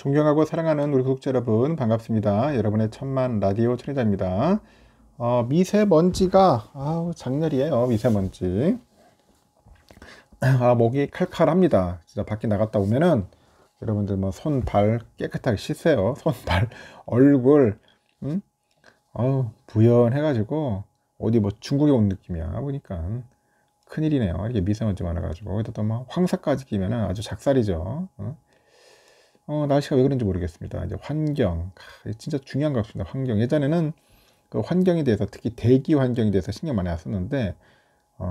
존경하고 사랑하는 우리 구독자 여러분 반갑습니다. 여러분의 천만 라디오 천혜자입니다. 미세먼지가 장렬이에요. 미세먼지. 목이 칼칼합니다. 진짜 밖에 나갔다 오면은 여러분들 뭐 손, 발 깨끗하게 씻으세요. 손, 발, 얼굴 부연해가지고 어디 뭐 중국에 온 느낌이야. 보니까 큰일이네요. 이렇게 미세먼지 많아가지고 거기다 또 뭐 황사까지 끼면은 아주 작살이죠. 날씨가 왜 그런지 모르겠습니다. 이제 환경, 진짜 중요한 것 같습니다. 환경. 예전에는 그 환경에 대해서, 특히 대기 환경에 대해서 신경 많이 안 썼는데,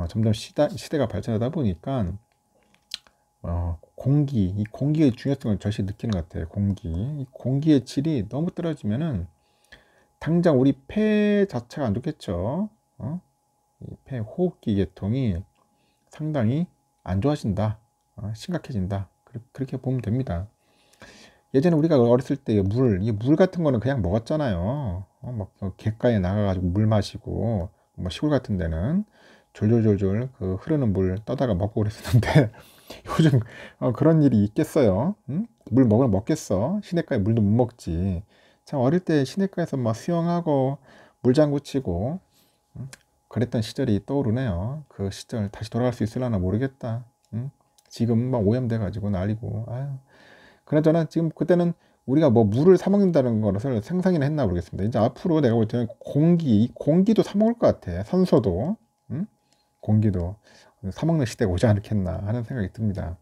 점점 시대가 발전하다 보니까, 이 공기의 중요성을 절실히 느끼는 것 같아요. 이 공기의 질이 너무 떨어지면은, 당장 우리 폐 자체가 안 좋겠죠. 이 폐 호흡기 계통이 상당히 안 좋아진다. 심각해진다. 그렇게 보면 됩니다. 예전에 우리가 어렸을 때 물 같은 거는 그냥 먹었잖아요. 막 갯가에 나가가지고 물 마시고, 뭐 시골 같은 데는 졸졸졸졸 그 흐르는 물 떠다가 먹고 그랬었는데, 요즘 그런 일이 있겠어요? 응? 물 먹겠어? 시냇가에 물도 못 먹지. 참 어릴 때 시냇가에서 막 수영하고 물장구 치고 그랬던 시절이 떠오르네요. 그 시절 다시 돌아갈 수 있으려나 모르겠다. 응? 지금 막 오염돼 가지고 난리고. 아유. 그나저나 지금 그때는 우리가 뭐 물을 사 먹는다는 것을 상상이나 했나 모르겠습니다. 이제 앞으로 내가 볼 때는 공기도 사 먹을 것 같아. 산소도, 공기도 사 먹는 시대가 오지 않겠나 하는 생각이 듭니다.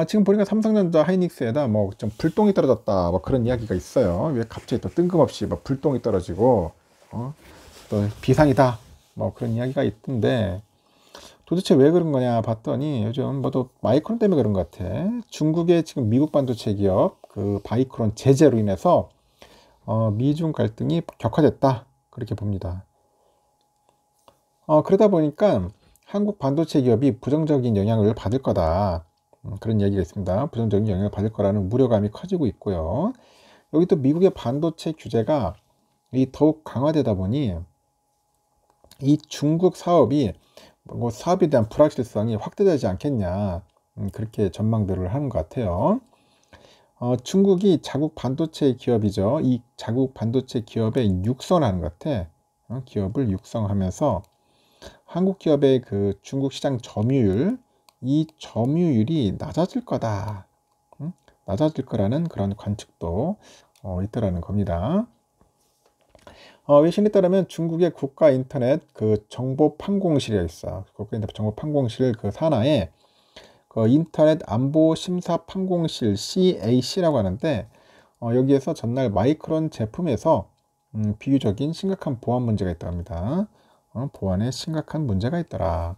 지금 보니까 삼성전자 하이닉스에다 뭐 좀 불똥이 떨어졌다 뭐 그런 이야기가 있어요. 왜 갑자기 또 뜬금없이 뭐 불똥이 떨어지고 또 비상이다 뭐 그런 이야기가 있던데, 도대체 왜 그런 거냐 봤더니 요즘 뭐또 마이크론 때문에 그런 것 같아. 중국의 지금 미국 반도체 기업 그 마이크론 제재로 인해서 미중 갈등이 격화됐다 그렇게 봅니다. 그러다 보니까 한국 반도체 기업이 부정적인 영향을 받을 거다, 그런 얘기가 있습니다. 부정적인 영향을 받을 거라는 우려감이 커지고 있고요. 여기 또 미국의 반도체 규제가 더욱 강화되다 보니 이 중국 사업이 뭐 사업에 대한 불확실성이 확대되지 않겠냐, 그렇게 전망들을 하는 것 같아요. 중국이 자국 반도체 기업이죠. 이 자국 반도체 기업의 육성을 하는 것 같아. 기업을 육성하면서 한국 기업의 그 중국 시장 이 점유율이 낮아질 거다. 낮아질 거라는 그런 관측도 있더라는 겁니다. 외신에 따르면 중국의 국가 인터넷 그 정보 판공실이 있어. 국가 인터넷 정보 판공실 그 산하에 그 인터넷 안보 심사 판공실 CAC라고 하는데, 여기에서 전날 마이크론 제품에서 비교적인 심각한 보안 문제가 있다고 합니다. 보안에 심각한 문제가 있더라.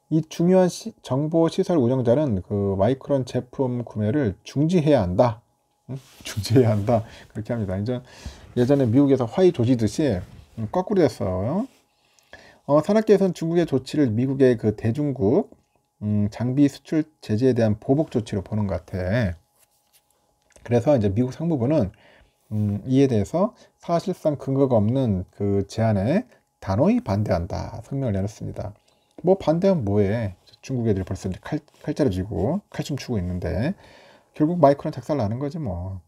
이 중요한 정보 시설 운영자는 그 마이크론 제품 구매를 중지해야 한다. 중지해야 한다. 그렇게 합니다. 예전에 미국에서 화이 조지듯이 거꾸로 됐어요. 산업계에서는 중국의 조치를 미국의 그 대중국 장비 수출 제재에 대한 보복 조치로 보는 것 같아. 그래서 이제 미국 상무부는 이에 대해서 사실상 근거가 없는 그 제안에 단호히 반대한다 성명을 내놨습니다. 뭐 반대하면 뭐해? 중국 애들이 벌써 이제 칼자루 쥐고 칼춤 추고 있는데 결국 마이크론 작살 나는 거지 뭐.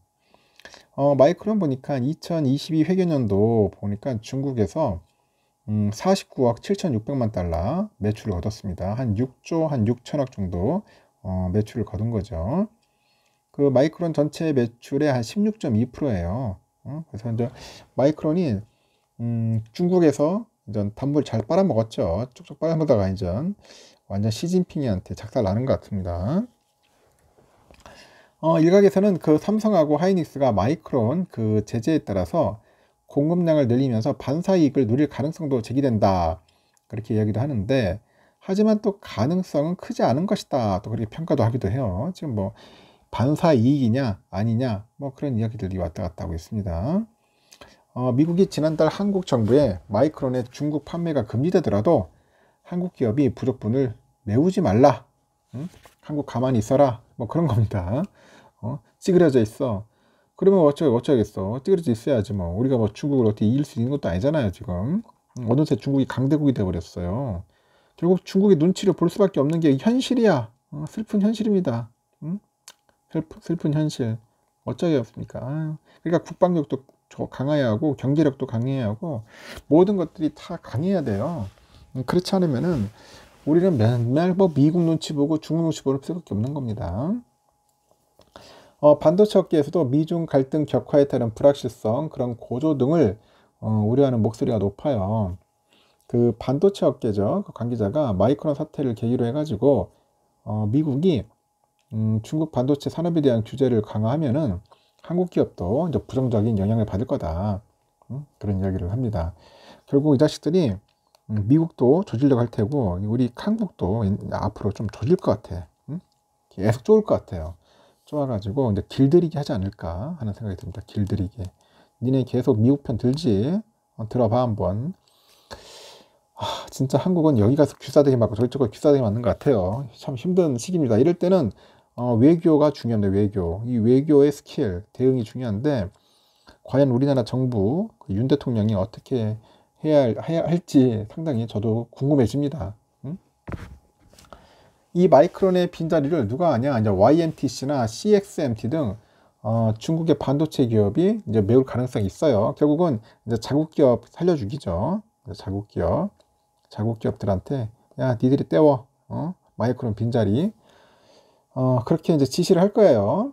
마이크론 보니까 2022 회계년도 보니까 중국에서 49억 7,600만 달러 매출을 얻었습니다. 한 6조 한 6천억 정도 매출을 거둔 거죠. 그 마이크론 전체 매출의 한 16.2%예요. 그래서 이제 마이크론이 중국에서 이제 단물 잘 빨아먹었죠. 쭉쭉 빨아먹다가 이제 완전 시진핑이한테 작살 나는 것 같습니다. 일각에서는 그 삼성하고 하이닉스가 마이크론 그 제재에 따라서 공급량을 늘리면서 반사이익을 누릴 가능성도 제기된다, 그렇게 이야기도 하는데, 하지만 또 가능성은 크지 않은 것이다, 또 그렇게 평가도 하기도 해요. 지금 뭐 반사이익이냐 아니냐 뭐 그런 이야기들이 왔다 갔다 하고 있습니다. 미국이 지난달 한국 정부에 마이크론의 중국 판매가 금지되더라도 한국 기업이 부족분을 메우지 말라, 한국 가만히 있어라 뭐 그런 겁니다. 찌그러져 있어. 그러면 어쩌겠어. 찌그러져 있어야지 뭐. 우리가 뭐 중국을 어떻게 이길 수 있는 것도 아니잖아요 지금. 어느새 중국이 강대국이 되어버렸어요. 결국 중국의 눈치를 볼 수밖에 없는 게 현실이야. 슬픈 현실입니다. 슬픈 현실. 어쩌겠습니까? 그러니까 국방력도 강해야 하고 경제력도 강해야 하고 모든 것들이 다 강해야 돼요. 그렇지 않으면은 우리는 맨날 뭐 미국 눈치 보고 중국 눈치 볼 수밖에 없는 겁니다. 반도체 업계에서도 미중 갈등 격화에 따른 불확실성, 그런 고조 등을 우려하는 목소리가 높아요. 그 반도체 업계죠. 그 관계자가 마이크론 사태를 계기로 해가지고 미국이 중국 반도체 산업에 대한 규제를 강화하면은 한국 기업도 이제 부정적인 영향을 받을 거다. 그런 이야기를 합니다. 결국 이 자식들이 미국도 조지려고 할 테고 우리 한국도 앞으로 좀 조질 것 같아. 계속 쪼을 것 같아요. 쪼아가지고 이제 길들이기 하지 않을까 하는 생각이 듭니다. 길들이기. 니네 계속 미국 편 들지? 들어봐 한번. 진짜 한국은 여기 가서 귀싸대기 맞고 저기 가서 귀싸대기 맞는 것 같아요. 참 힘든 시기입니다. 이럴 때는 외교가 중요합니다. 외교. 이 외교의 스킬, 대응이 중요한데 과연 우리나라 정부 윤 대통령이 어떻게 해야 할지 상당히 저도 궁금해집니다. 이 마이크론의 빈자리를 누가 아냐? 이제 YMTC나 CXMT 등 중국의 반도체 기업이 이제 메울 가능성이 있어요. 결국은 이제 자국 기업 살려주기죠. 자국 기업들한테 야, 니들이 떼워. 마이크론 빈자리. 그렇게 이제 지시를 할 거예요.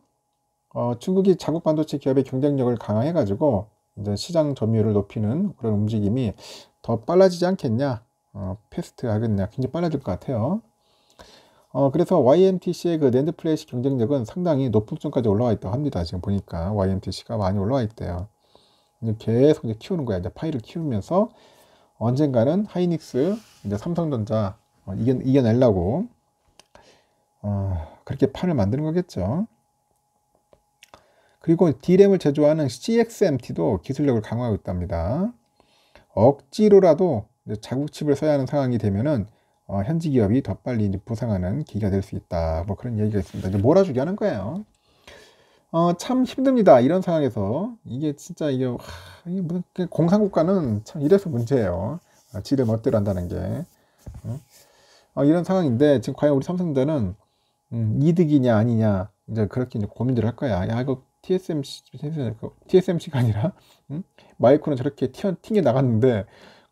중국이 자국 반도체 기업의 경쟁력을 강화해가지고 이제 시장 점유율을 높이는 그런 움직임이 더 빨라지지 않겠냐? 패스트 하겠냐? 굉장히 빨라질 것 같아요. 그래서 YMTC의 그 낸드 플래시 경쟁력은 상당히 높은 수준까지 올라와 있다고 합니다. 지금 보니까 YMTC가 많이 올라와 있대요. 이제 계속 이제 키우는 거야. 이제 파이를 키우면서 언젠가는 하이닉스, 이제 삼성전자 이겨내려고 그렇게 판을 만드는 거겠죠. 그리고 D램을 제조하는 CXMT도 기술력을 강화하고 있답니다. 억지로라도 자국 칩을 써야 하는 상황이 되면은 현지 기업이 더 빨리 이제 부상하는 계기가 될 수 있다. 뭐 그런 얘기가 있습니다. 이제 몰아주기 하는 거예요. 참 힘듭니다. 이런 상황에서 이게 진짜 이게 무슨 공산국가는 참 이래서 문제예요. 지들 멋대로 한다는 게. 이런 상황인데 지금 과연 우리 삼성전자는 이득이냐 아니냐 이제 그렇게 이제 고민들 할 거야. 야 이거 TSMC가 아니라 마이크론 저렇게 튕겨 나갔는데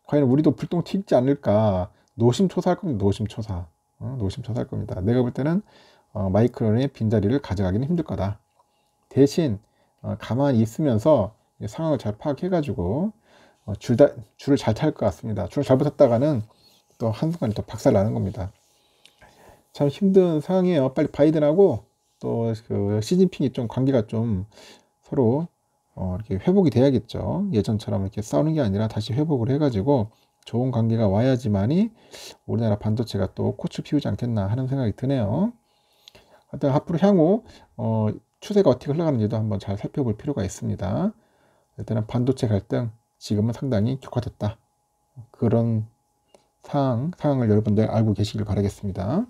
과연 우리도 불똥 튀지 않을까? 노심초사할 겁니다. 노심초사. 노심초사할 겁니다. 내가 볼 때는 마이크론의 빈자리를 가져가기는 힘들 거다. 대신 가만히 있으면서 상황을 잘 파악해가지고 줄을 잘 탈 것 같습니다. 줄을 잘못 탔다가는 또 한순간에 또 박살 나는 겁니다. 참 힘든 상황이에요. 빨리 바이든하고 또 그 시진핑이 좀 관계가 좀 서로 이렇게 회복이 돼야겠죠. 예전처럼 이렇게 싸우는 게 아니라 다시 회복을 해가지고 좋은 관계가 와야지만이 우리나라 반도체가 또 꽃을 피우지 않겠나 하는 생각이 드네요. 하여튼 앞으로 향후 추세가 어떻게 흘러가는지도 한번 잘 살펴볼 필요가 있습니다. 일단은 반도체 갈등 지금은 상당히 격화됐다. 그런 상황을 여러분들 알고 계시길 바라겠습니다.